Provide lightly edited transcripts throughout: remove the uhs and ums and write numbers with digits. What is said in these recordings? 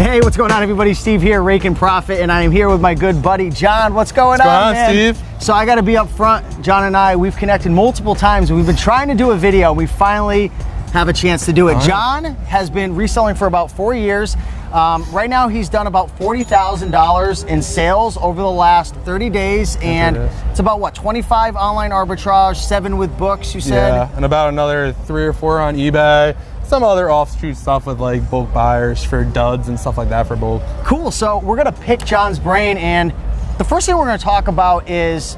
Hey, what's going on, everybody? Steve here, Raiken Profit, and I am here with my good buddy, John. What's going on, man? Steve? So I got to be up front. John and I, we've connected multiple times, and we've been trying to do a video. We finally have a chance to do it. John has been reselling for about 4 years. Right now, he's done about $40,000 in sales over the last 30 days, and it's about, what, 25 online arbitrage, 7 with books, you said? Yeah, and about another 3 or 4 on eBay. Some other offshoot stuff with like bulk buyers for duds and stuff like that for bulk. Cool, so we're gonna pick John's brain, and the first thing we're gonna talk about is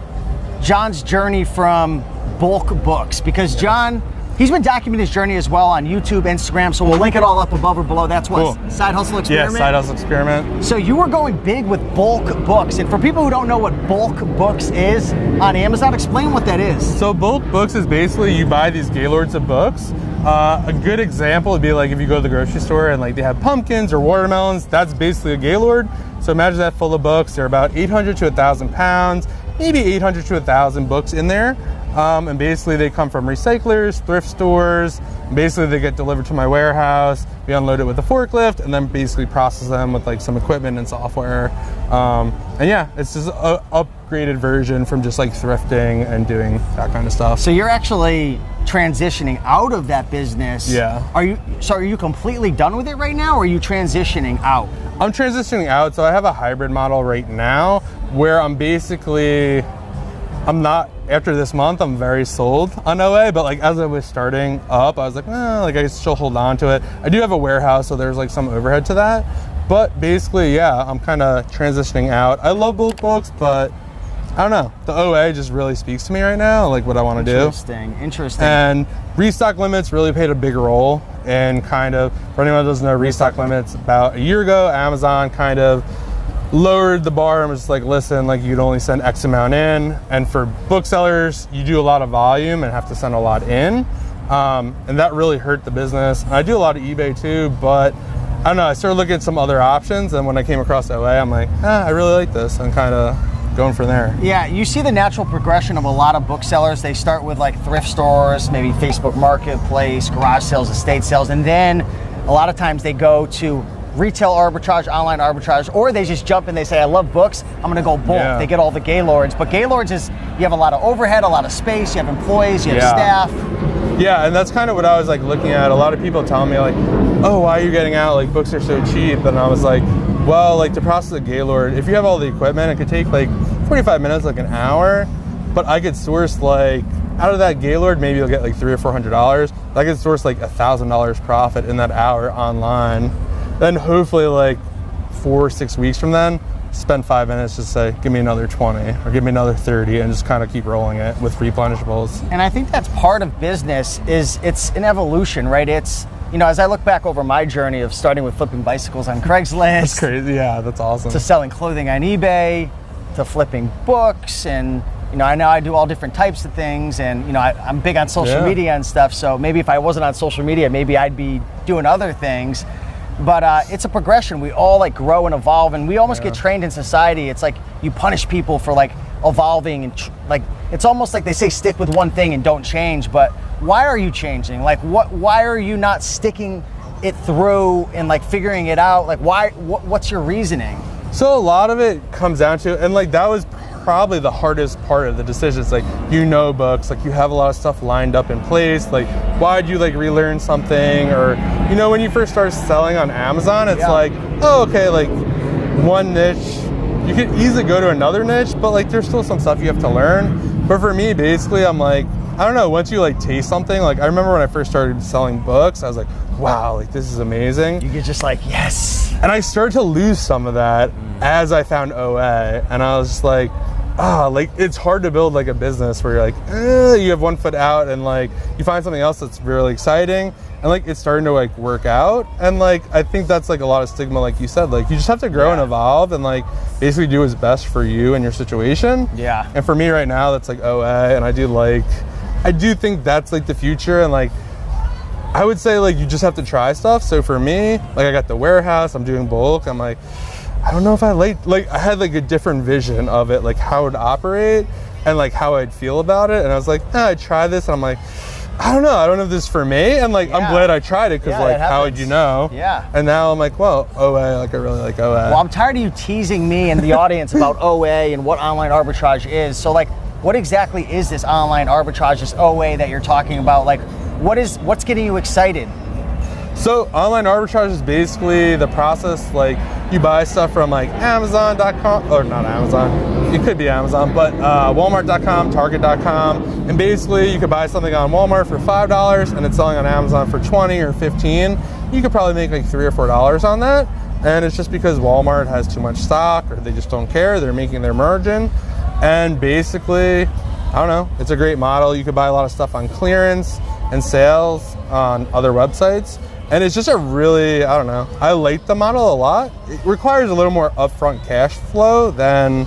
John's journey from bulk books, because John, he's been documenting his journey as well on YouTube, Instagram, so we'll link it all up above or below. That's what, cool. Side Hustle Experiment? Yeah, Side Hustle Experiment. So you were going big with bulk books, and for people who don't know what bulk books is on Amazon, explain what that is. So bulk books is basically you buy these gaylords of books. A good example would be like if you go to the grocery store and like they have pumpkins or watermelons, that's basically a gaylord. So imagine that full of books. They're about 800 to 1,000 pounds, maybe 800 to 1,000 books in there. And basically they come from recyclers, thrift stores. Basically they get delivered to my warehouse. We unload it with a forklift and then basically process them with like some equipment and software. And yeah, it's just an upgraded version from just like thrifting and doing that kind of stuff. So you're actually transitioning out of that business. Yeah. Are you completely done with it right now, or are you transitioning out? I'm transitioning out. So I have a hybrid model right now where I'm not, after this month, I'm very sold on OA, but like as I was starting up, I was like, like I can still hold on to it. I do have a warehouse, so there's like some overhead to that. But basically, yeah, I'm kind of transitioning out. I love bulk books, but I don't know. The OA just really speaks to me right now, like what I want to do. Interesting. And restock limits really played a big role. And kind of, for anyone who doesn't know, restock limits, about a year ago, Amazon kind of lowered the bar and was just like, listen, like you'd only send X amount in. And for booksellers, you do a lot of volume and have to send a lot in. And that really hurt the business. And I do a lot of eBay too, but I don't know, I started looking at some other options, and when I came across OA, I'm like, I really like this, and kind of going from there. Yeah, you see the natural progression of a lot of booksellers. They start with like thrift stores, maybe Facebook Marketplace, garage sales, estate sales, and then a lot of times they go to retail arbitrage, online arbitrage, or they just jump and they say, I love books, I'm gonna go bulk. Yeah. They get all the gaylords, but gaylords is, you have a lot of overhead, a lot of space, you have employees, you have staff. Yeah, and that's kind of what I was like looking at. A lot of people telling me like, oh, why are you getting out? Like books are so cheap. And I was like, well, like to process a gaylord, if you have all the equipment, it could take like 45 minutes, like an hour, but I could source like, out of that gaylord, maybe you'll get like $300 or $400. I could source like $1,000 profit in that hour online. Then hopefully like 4 or 6 weeks from then, spend 5 minutes to say, give me another 20 or give me another 30, and just kind of keep rolling it with replenishables. And I think that's part of business, is it's an evolution, right? It's, you know, as I look back over my journey of starting with flipping bicycles on Craigslist. That's crazy, yeah, that's awesome. To selling clothing on eBay, to flipping books, and you know, I know I do all different types of things, and you know, I'm big on social media and stuff, so maybe if I wasn't on social media, maybe I'd be doing other things. But it's a progression. We all like grow and evolve, and we almost get trained in society. It's like you punish people for like evolving, and like it's almost like they say stick with one thing and don't change. But why are you changing? Like why are you not sticking it through and like figuring it out? Like what's your reasoning? So a lot of it comes down to, and like that was probably the hardest part of the decision. It's like, you know, books, like you have a lot of stuff lined up in place. Like, why'd you like relearn something? Or, you know, when you first start selling on Amazon, it's like, oh, okay, like one niche, you could easily go to another niche, but like there's still some stuff you have to learn. But for me, basically, I'm like, I don't know, once you like taste something, like I remember when I first started selling books, I was like, wow, like this is amazing. You get just like, yes. And I started to lose some of that as I found OA, and I was just like, like it's hard to build like a business where you're like, you have one foot out, and like you find something else that's really exciting, and like it's starting to like work out. And like I think that's like a lot of stigma, like you said, like you just have to grow and evolve and like basically do what's best for you and your situation. Yeah. And for me right now, that's like OA, and I do think that's like the future. And like I would say like you just have to try stuff. So for me, like I got the warehouse, I'm doing bulk, I'm like, I don't know if I like I had like a different vision of it, like how it would operate and like how I'd feel about it. And I was like, I'd try this, and I'm like, I don't know. I don't know if this is for me. And like, I'm glad I tried it because like, how would you know? Yeah. And now I'm like, well, OA, like I really like OA. Well, I'm tired of you teasing me and the audience about OA and what online arbitrage is. So like, what exactly is this online arbitrage, this OA that you're talking about? Like, what's getting you excited? So online arbitrage is basically the process, like you buy stuff from like Amazon.com, or not Amazon, it could be Amazon, but Walmart.com, Target.com, and basically you could buy something on Walmart for $5 and it's selling on Amazon for 20 or 15. You could probably make like $3 or $4 on that, and it's just because Walmart has too much stock or they just don't care, they're making their margin. And basically, I don't know, it's a great model. You could buy a lot of stuff on clearance and sales on other websites. And it's just a really, I don't know, I like the model a lot. It requires a little more upfront cash flow than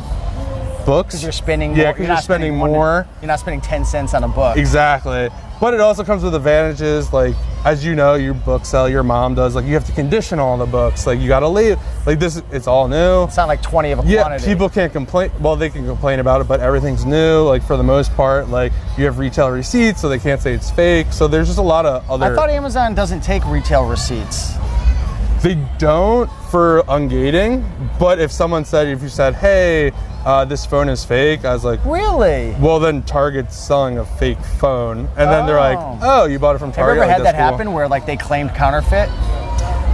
books. Because you're spending more. Yeah, because you're spending more. You're not spending 10 cents on a book. Exactly. But it also comes with advantages, like, as you know, your book sell, your mom does, like, you have to condition all the books. Like, you got to leave. Like, this, it's all new. It's not like 20 of a quantity. Yeah, people can't complain. Well, they can complain about it, but everything's new. Like, for the most part, like, you have retail receipts, so they can't say it's fake. So there's just a lot of other... I thought Amazon doesn't take retail receipts. They don't for ungating, but if you said, hey, this phone is fake, I was like, really? Well, then Target's selling a fake phone, and then they're like, oh, you bought it from Target. Have you ever had like, that happen where like they claimed counterfeit?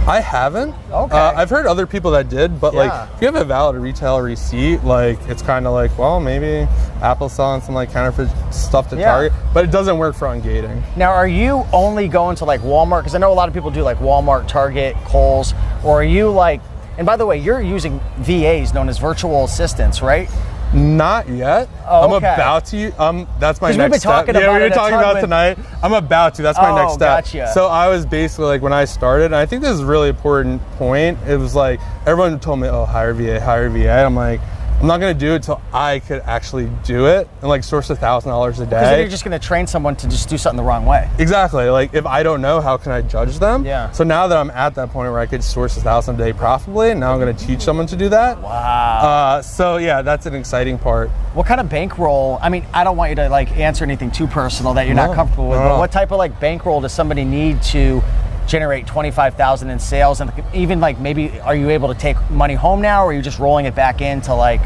I haven't. Okay. I've heard other people that did, but like, if you have a valid retail receipt, like, it's kind of like, well, maybe Apple's selling some like counterfeit stuff to Target, but it doesn't work for ungating. Now, are you only going to like Walmart? Because I know a lot of people do like Walmart, Target, Kohl's, or are you like, and by the way, you're using VAs known as virtual assistants, right? Not yet. Oh, I'm about to. That's my next step. We've been talking about we've been talking about it tonight. I'm about to. That's my next step. Gotcha. So I was basically like, when I started, and I think this is a really important point. It was like everyone told me, "Oh, hire VA, hire VA." I'm like, I'm not going to do it till I could actually do it and like source $1,000 a day. Because then you're just going to train someone to just do something the wrong way. Exactly. Like, if I don't know, how can I judge them? Yeah. So now that I'm at that point where I could source $1,000 a day profitably, now I'm going to teach someone to do that. Wow. So yeah, that's an exciting part. What kind of bankroll? I mean, I don't want you to like answer anything too personal that you're not comfortable with. But what type of like bankroll does somebody need to generate $25,000 in sales? And even like, maybe are you able to take money home now, or are you just rolling it back into like?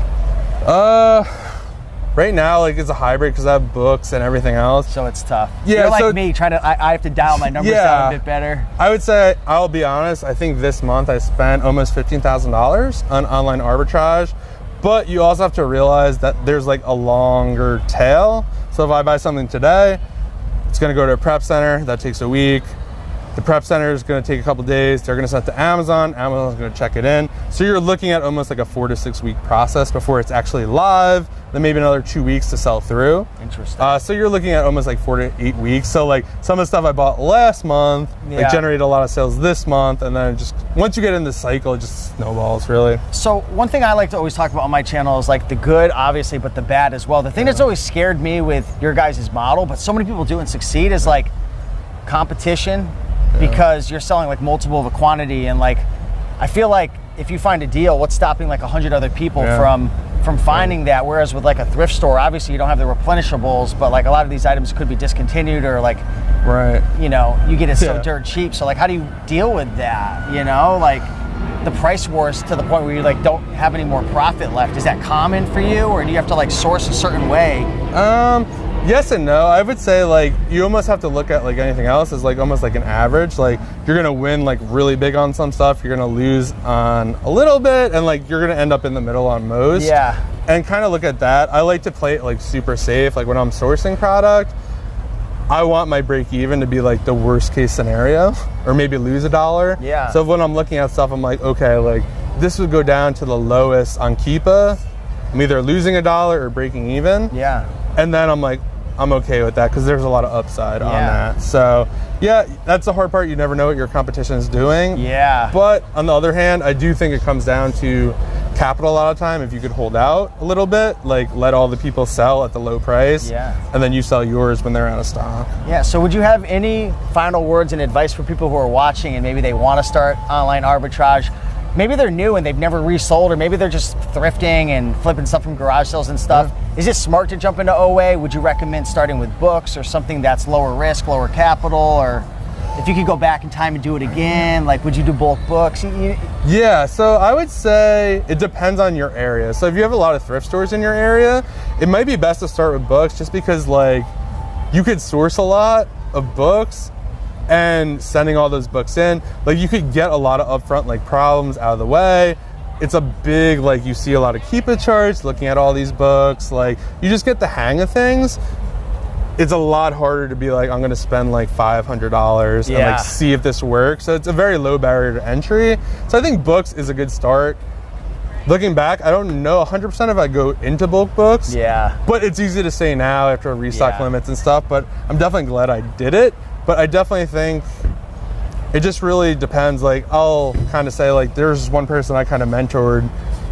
Right now, like, it's a hybrid because I have books and everything else. So it's tough. Yeah, you're like me, trying to. I have to dial my numbers down a bit better. I would say, I'll be honest, I think this month I spent almost $15,000 on online arbitrage. But you also have to realize that there's like a longer tail. So if I buy something today, it's going to go to a prep center. That takes a week. The prep center is going to take a couple days. They're going to send it to Amazon. Amazon's going to check it in. So you're looking at almost like a 4 to 6 week process before it's actually live. Then maybe another 2 weeks to sell through. Interesting. So you're looking at almost like 4 to 8 weeks. So like some of the stuff I bought last month, like generated a lot of sales this month, and then just once you get in the cycle, it just snowballs really. So one thing I like to always talk about on my channel is like the good, obviously, but the bad as well. The thing that's always scared me with your guys' model, but so many people do and succeed, is like competition. Because you're selling like multiple of a quantity, and like I feel like if you find a deal, what's stopping like 100 other people from finding that? Whereas with like a thrift store, obviously you don't have the replenishables, but like a lot of these items could be discontinued, or like you know, you get it so dirt cheap. So like, how do you deal with that? You know, like the price wars to the point where you like don't have any more profit left. Is that common for you, or do you have to like source a certain way? Yes and no. I would say like you almost have to look at like anything else as like almost like an average. Like you're gonna win like really big on some stuff, you're gonna lose on a little bit, and like you're gonna end up in the middle on most. Yeah. And kind of look at that. I like to play it like super safe. Like when I'm sourcing product, I want my break even to be like the worst case scenario, or maybe lose $1. Yeah. So when I'm looking at stuff, I'm like, okay, like this would go down to the lowest on Keepa. I'm either losing $1 or breaking even. Yeah. And then I'm like, I'm okay with that because there's a lot of upside on that. So yeah, that's the hard part. You never know what your competition is doing. Yeah. But on the other hand, I do think it comes down to capital a lot of time. If you could hold out a little bit, like let all the people sell at the low price, and then you sell yours when they're out of stock. Yeah, so would you have any final words and advice for people who are watching and maybe they want to start online arbitrage? maybe they're new and they've never resold, or maybe they're just thrifting and flipping stuff from garage sales and stuff. Is it smart to jump into OA? Would you recommend starting with books or something that's lower risk, lower capital? Or if you could go back in time and do it again, like, would you do bulk books? Yeah, so I would say it depends on your area. So if you have a lot of thrift stores in your area, it might be best to start with books, just because like you could source a lot of books and sending all those books in, like you could get a lot of upfront like problems out of the way. It's a big, like, you see a lot of keep it charts looking at all these books, like you just get the hang of things. It's a lot harder to be like, I'm gonna spend like $500 and like see if this works. So it's a very low barrier to entry. So I think books is a good start. Looking back, I don't know 100% if I go into bulk books. Yeah. But it's easy to say now after restock limits and stuff, but I'm definitely glad I did it. But I definitely think it just really depends. Like, I'll kind of say, like, there's one person I kind of mentored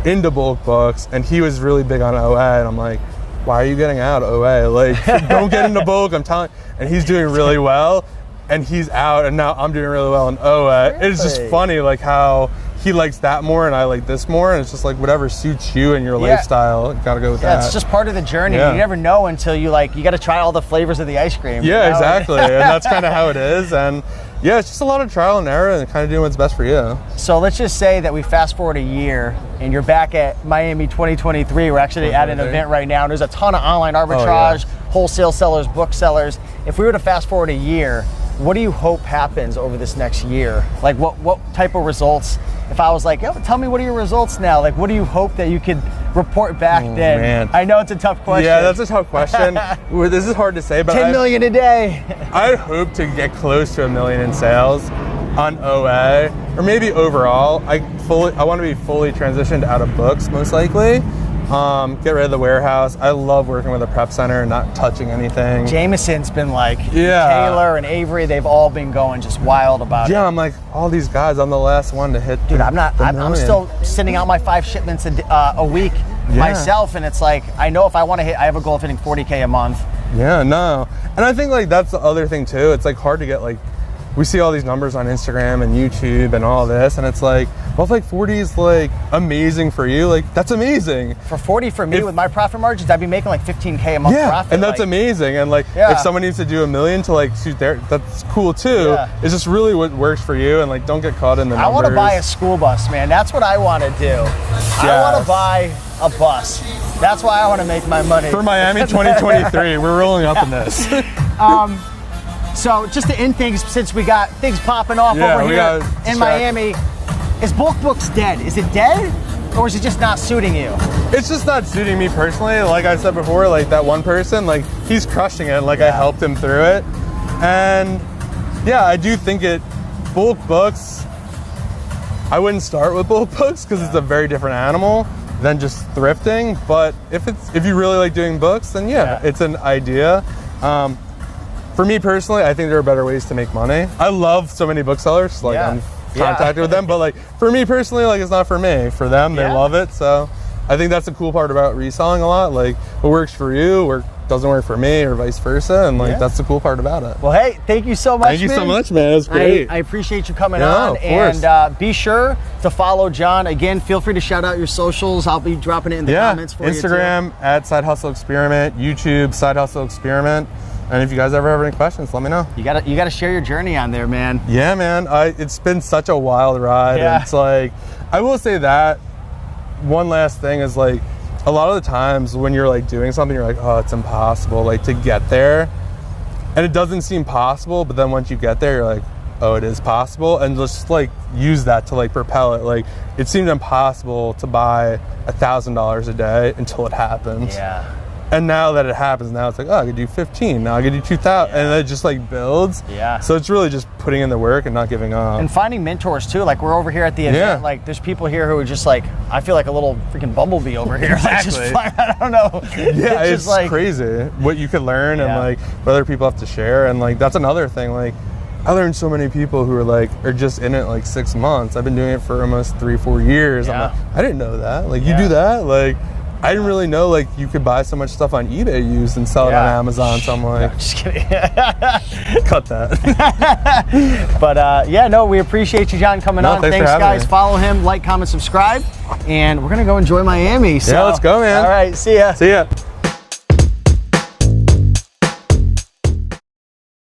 into bulk books, and he was really big on OA, and I'm like, why are you getting out of OA? Like, don't get into bulk, I'm telling you. And he's doing really well, and he's out, and now I'm doing really well in OA. Really? It's just funny, like, how he likes that more and I like this more, and it's just like whatever suits you and your lifestyle, you gotta go with that. It's just part of the journey. You never know until you got to try all the flavors of the ice cream. Yeah, exactly. And that's kind of how it is. And yeah, it's just a lot of trial and error and kind of doing what's best for you. So let's just say that we fast forward a year and you're back at Miami 2023. We're actually at an event right now, and there's a ton of online arbitrage, wholesale sellers, book sellers. If we were to fast forward a year, what do you hope happens over this next year? Like, what type of results? If I was like, tell me what are your results now? Like, what do you hope that you could report back then? Man. I know it's a tough question. Yeah, that's a tough question. This is hard to say, but 10 million a day. I hope to get close to 1 million in sales on OA, or maybe overall. I want to be fully transitioned out of books, most likely. Get rid of the warehouse. I love working with a prep center and not touching anything. Jameson's been like, Taylor and Avery, they've all been going just wild about it. Yeah, I'm like, all these guys, I'm the last one to hit. Dude, I'm still sending out my 5 shipments a week myself, and it's like, I know if I want to hit, I have a goal of hitting 40K a month. Yeah, no. And I think like that's the other thing too. It's like hard to get, like, we see all these numbers on Instagram and YouTube and all this, and it's like, well, if like 40 is like amazing for you, like that's amazing. For 40 for me, with my profit margins, I'd be making like 15K a month profit. And that's amazing. And like, if someone needs to do 1 million to like shoot there, that's cool too. It's just really what works for you, and like, don't get caught in the numbers. I want to buy a school bus, man. That's what I want to do. I want to buy a bus. That's why I want to make my money. For Miami 2023, we're rolling up in this. So just to end things, since we got things popping off over here in Miami, is bulk books dead? Is it dead, or is it just not suiting you? It's just not suiting me personally. Like I said before, like that one person, like he's crushing it. Like I helped him through it, and yeah, I do think bulk books. I wouldn't start with bulk books because it's a very different animal than just thrifting. But if you really like doing books, then it's an idea. For me personally, I think there are better ways to make money. I love so many booksellers, like I'm contacted with them, but like for me personally, like it's not for me. For them, they love it. So I think that's the cool part about reselling a lot. Like what works for you doesn't work for me, or vice versa, and like that's the cool part about it. Well, hey, thank you so much. Thank you so much, man. It was great. I appreciate you coming on, and be sure to follow John. Again, feel free to shout out your socials. I'll be dropping it in the comments for Instagram, you too. at Side Hustle Experiment, YouTube, Side Hustle Experiment. And if you guys ever have any questions, let me know. You gotta share your journey on there, man. Yeah, man. It's been such a wild ride. And it's like, I will say that one last thing is like, a lot of the times when you're like doing something, you're like, oh, it's impossible, like to get there. And it doesn't seem possible, but then once you get there, you're like, oh, it is possible. And just like use that to like propel it. Like it seemed impossible to buy $1,000 a day until it happened. Yeah. And now that it happens, now it's like, oh, I could do 15, now I could do 2,000, and it just like builds. Yeah. So it's really just putting in the work and not giving up. And finding mentors too. Like we're over here at the event, like there's people here who are just like, I feel like a little freaking bumblebee over here. Like just flying, I don't know. Yeah, it's like crazy what you could learn and like what other people have to share. And like, that's another thing. Like I learned so many people who are just in it like 6 months. I've been doing it for almost 3-4 years. I'm like, I didn't know that. Like you do that? Like, I didn't really know like you could buy so much stuff on eBay used and sell it on Amazon. So I'm like, just kidding. cut that. But yeah, no, we appreciate you, John, coming on. Thanks guys. me. Follow him, like, comment, subscribe, and we're gonna go enjoy Miami. So, yeah, let's go, man. All right, see ya. See ya.